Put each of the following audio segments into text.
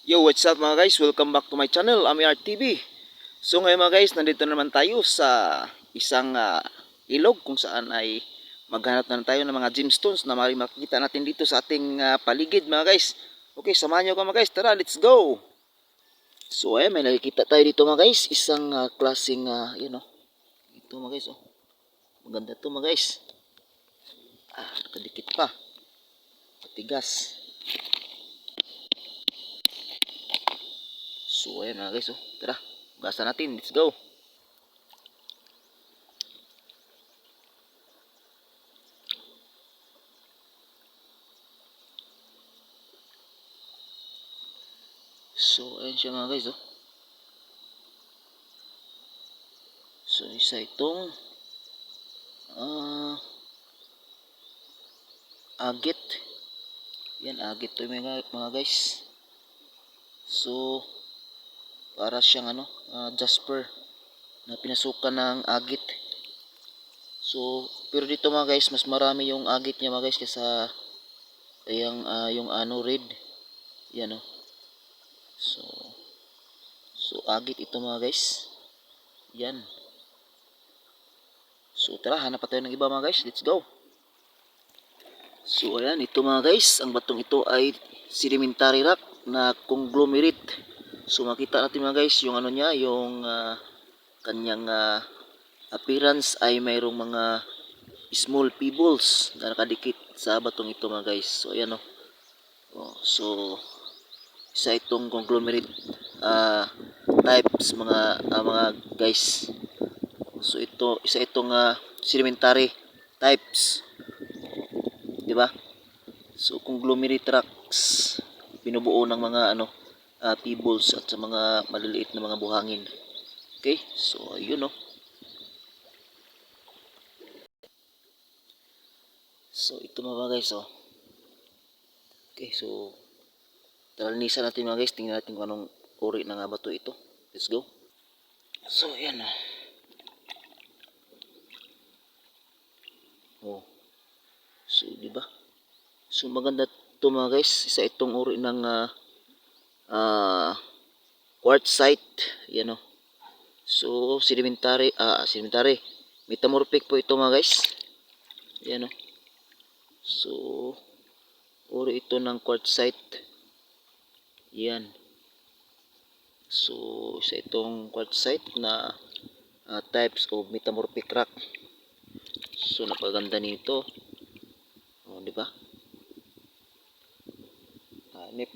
Yo, what's up mga guys? Welcome back to my channel, Amiar TV. So ngayon mga guys, nandito naman tayo sa isang ilog kung saan ay maghanap na tayo ng mga gemstones na makikita natin dito sa ating paligid mga guys. Okay, samahan nyo ka mga guys. Tara, let's go! So may nakikita tayo dito mga guys. Isang klaseng, ito mga guys. Oh. Maganda to mga guys. Nakadikit pa. Matigas. So mga guys. Oh. Tara, gasa natin. Let's go! So, ayan siya mga guys, oh. So, isa itong agit. Yan, agit to mga guys. So, para siyang jasper na pinasukan ng agit. So, pero dito mga guys, mas marami yung agit niya mga guys kaysa yung red. Yan, oh. So, agit ito mga guys. Yan. So, tara, hanap pa tayo ng iba mga guys. Let's go. So, ayan, ito mga guys. Ang batong ito ay sedimentary rock na conglomerate. So, makita natin mga guys, yung niya, yung kanyang appearance ay mayroong mga small pebbles na nakadikit sa batong ito mga guys. So, ayan o. So, isa itong conglomerate types mga guys. So isa itong sedimentary types, di ba? So conglomerate rocks binubuo ng mga pebbles at sa mga maliliit na mga buhangin. Okay? So ayun oh. So ito mga guys oh. Okay, so talanisan natin mga guys, tingnan natin kung anong uri ng bato ito. Let's go. So ayan oh. Oh. So, di ba? So, maganda to mga guys. Isa itong uri ng quartzite. Yan o. So, sedimentary. Metamorphic po ito mga guys. Yan o. So, uri ito ng quartzite. Yan. So, isa itong quartzite na types of metamorphic rock. So, napaganda nito. O, di ba? Hanip.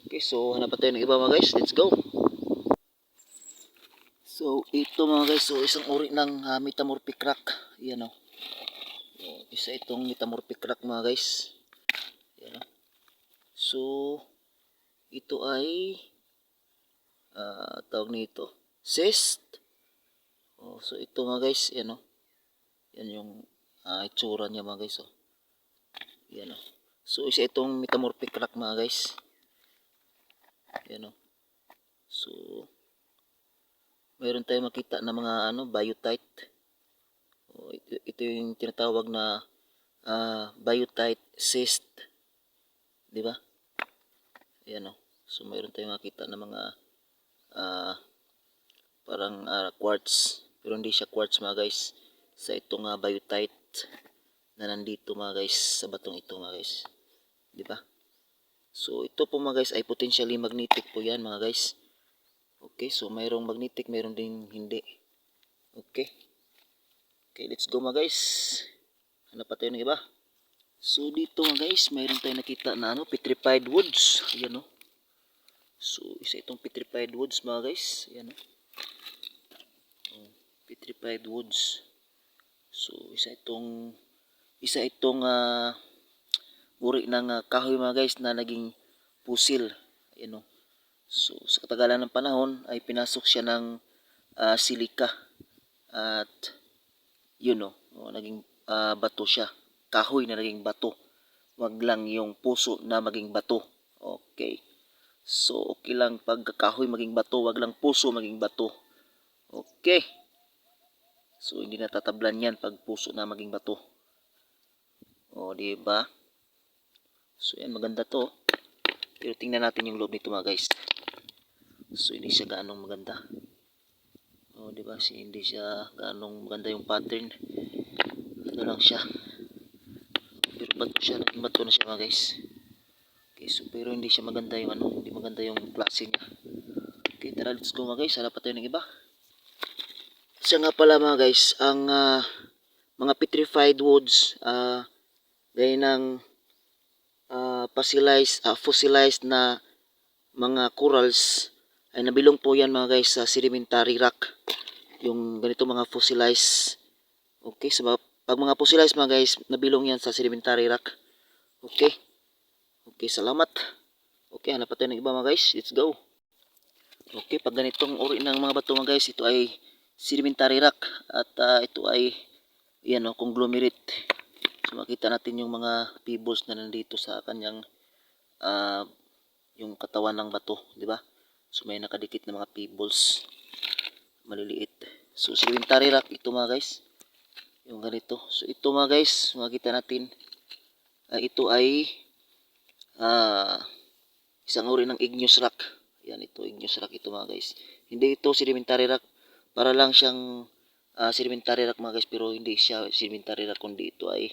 Okay, so hanap tayo ng iba mga guys. Let's go. So, ito mga guys. So, isang uri ng metamorphic rock. Yan o. Isa itong metamorphic rock mga guys. Yan o. So, ito ay tawag nito cyst. So, ito mga guys. Yan o. Yan yung itsura niya mga guys. Yan o. So, isa itong metamorphic rock mga guys. Yan o. So, mayroon tayong makita na mga biotite. Ito yung tinatawag na biotite cyst. Di ba? Ayan o. So, mayroon tayong makita na mga parang quartz. Pero hindi siya quartz mga guys. Sa itong biotite na nandito mga guys sa batong ito mga guys. Di ba? So, ito po mga guys ay potentially magnetic po yan mga guys. Okay, so mayroong magnetic, mayroong din hindi. Okay. Okay, let's go mga guys. Hanap pa tayo ng iba. So dito mga guys, mayroon tayong nakita na petrified woods. Ayan o. So isa itong petrified woods mga guys. Ayan o. Petrified woods. So isa itong uri ng kahoy mga guys na naging pusil. Ayan o. So sa katagalan ng panahon ay pinasok siya ng silika. At yun o. Naging bato siya. Kahoy na naging bato. Wag lang yung puso na maging bato. Okay. So, okay lang pag kahoy maging bato. Wag lang puso maging bato. Okay. So, hindi natatablan yan pag puso na maging bato. O, diba? So, yan. Maganda to. Pero tingnan natin yung loob nito mga guys. So hindi siya gaanong maganda. Oh, di ba? Hindi siya gaanong maganda yung pattern. Ano lang siya. Pero bato siya, naging bato na siya mga guys. Okay, so pero hindi siya maganda yung ano, hindi maganda yung klase niya. Okay, tara, let's go mga guys. Hanap pa tayo ng iba. Siya nga pala mga guys, ang mga petrified woods, gaya ng fossilized na mga corals ay nabilong po yan mga guys sa sedimentary rock. Yung ganito mga fossilized. Okay, so pag mga fossilized mga guys, nabilong yan sa sedimentary rock. Okay. Okay, salamat. Okay, hanap pa tayo ng iba mga guys. Let's go. Okay, pag ganitong uri ng mga bato mga guys, ito ay sedimentary rock at ito ay yan conglomerate. So makita natin yung mga pebbles na nandito sa kanyang yung katawan ng bato, di ba? So may nakadikit na mga pebbles maliliit. So sedimentary rock ito mga guys. Yung ganito. So ito mga guys, makita natin ito ay isang uri ng igneous rock. Yan ito, igneous rock ito mga guys. Hindi ito sedimentary rock. Para lang siyang sedimentary rock mga guys, pero hindi siya sedimentary rock kundi ito ay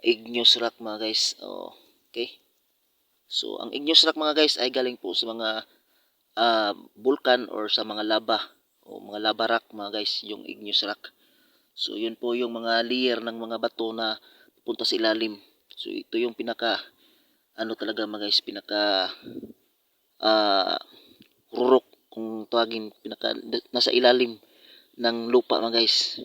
igneous rock mga guys. Okay. So ang igneous rock mga guys ay galing po sa mga vulkan or sa mga lava o mga lava rock mga guys, yung igneous rock. So yun po yung mga layer ng mga bato na punta sa ilalim. So ito yung pinaka ano talaga mga guys, pinaka rurok kung tawagin, pinaka nasa ilalim ng lupa mga guys.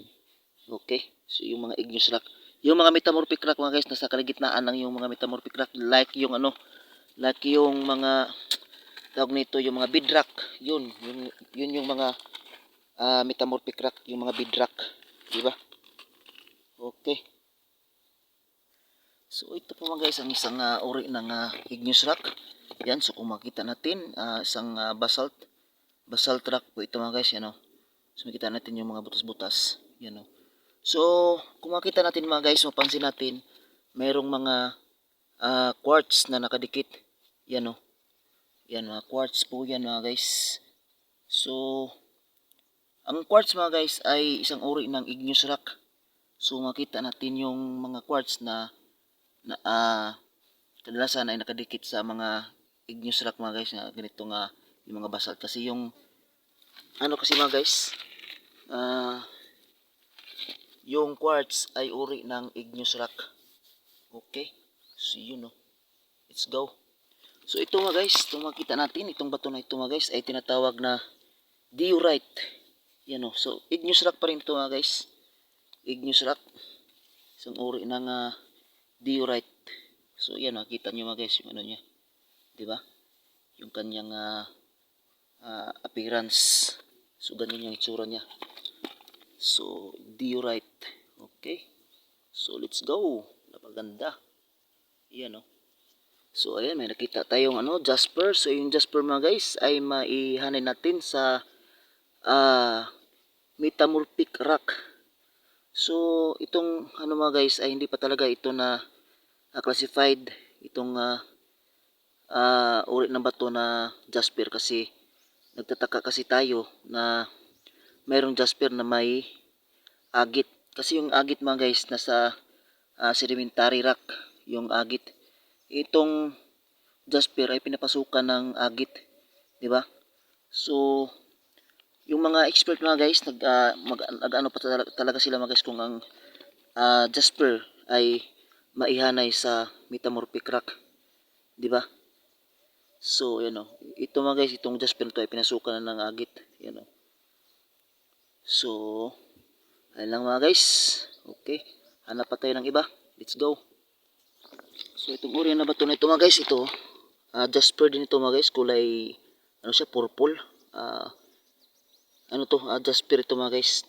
Okay? So yung mga igneous rock, yung mga metamorphic rock mga guys, nasa kalagitnaan ng yung mga metamorphic rock, like yung like yung mga tawag nito, yung mga bedrock, yun yung mga metamorphic rock, yung mga bedrock, di ba? Okay. So ito po mga guys ang isang uri ng igneous rock. Yan, so kung makita natin isang basalt rock po ito mga guys, yan So makita natin yung mga butas-butas, yan So kung makita natin mga guys, mapansin natin mayroong mga quartz na nakadikit. Yan Yan mga quartz po yan mga guys. So ang quartz mga guys ay isang uri ng igneous rock. So makita natin yung mga quartz na kadalasan ay nakadikit sa mga igneous rock mga guys, na ganito yung mga basalt. Kasi yung kasi mga guys, yung quartz ay uri ng igneous rock. Okay, so yun let's go. So ito mga guys, itong makita natin, itong bato na ito mga guys ay tinatawag na diorite. Yan so igneous rock pa rin ito mga guys, igneous rock, isang uri ng diorite. So yan, nakita nyo mga guys yung niya, di ba? Yung kanyang appearance. So ganyan yung itsura niya. So diorite. Okay. So let's go. Napaganda. Yan So ayan, may nakita tayong jasper. So yung jasper mga guys ay maihanay natin sa metamorphic rock. So itong mga guys ay hindi pa talaga ito na classified, itong uri ng bato na jasper, kasi nagtataka kasi tayo na mayroong jasper na may agit. Kasi yung agit mga guys nasa sedimentary rock, yung agit. Itong jasper ay pinapasukan ng agit, di ba? So yung mga expert mga guys nag-ano pa talaga sila mga guys kung ang jasper ay maihanay sa metamorphic rock, di ba? So yan ito mga guys, itong jasper to ay pinasukan na ng agit, yan So ayun lang mga guys. Okay, hanap pa tayo ng iba, let's go. So itong uri na bato na ito mga guys, ito jasper din ito mga guys, kulay siya, purple. Jasper ito mga guys.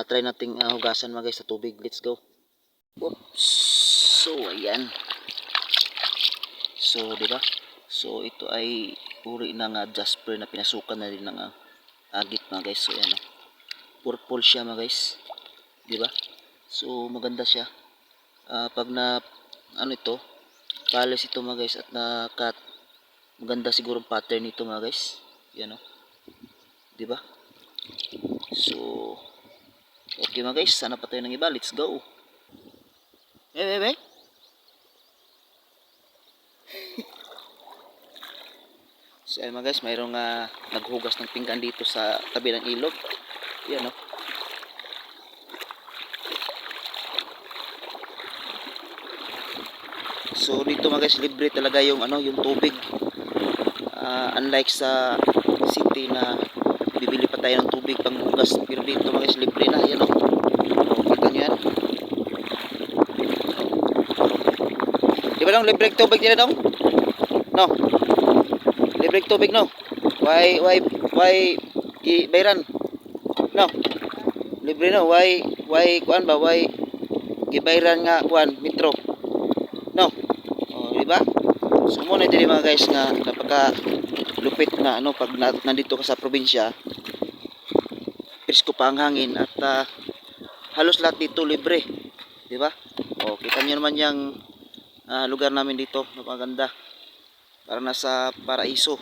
Try nating hugasan mga guys sa tubig, let's go. Oops. So ayan, so di ba, so ito ay uri ng jasper na pinasukan na din ng agit mga guys. So ayan purple siya mga guys, di ba? So maganda siya pag Nakalis ito mga guys at maganda siguro pattern nito mga guys. Yan o. Di ba? So, okay mga guys. Sana pa tayo ng iba. Let's go. Eh. So, ayan mga guys. Mayroong naghugas ng pinggan dito sa tabi ng ilog. Yan o. So, dito mga guys, libre talaga yung yung tubig. Unlike sa city na bibili pa tayo ng tubig pang hugas, pero dito mga guys libre na. Yan o, kita nyo yan, di ba dong libre tubig nila dong? No, libre tubig no, why gibayran no, libre no, why kuan ba, why gibayran nga kuan metro no. Oh, di ba? So muna dili mga guys nga napaka lupit na pag nandito ka sa probinsya, presko pa ang hangin at halos lahat dito libre, di ba? O kita niyo naman yung lugar namin dito, napakaganda, para nasa paraiso.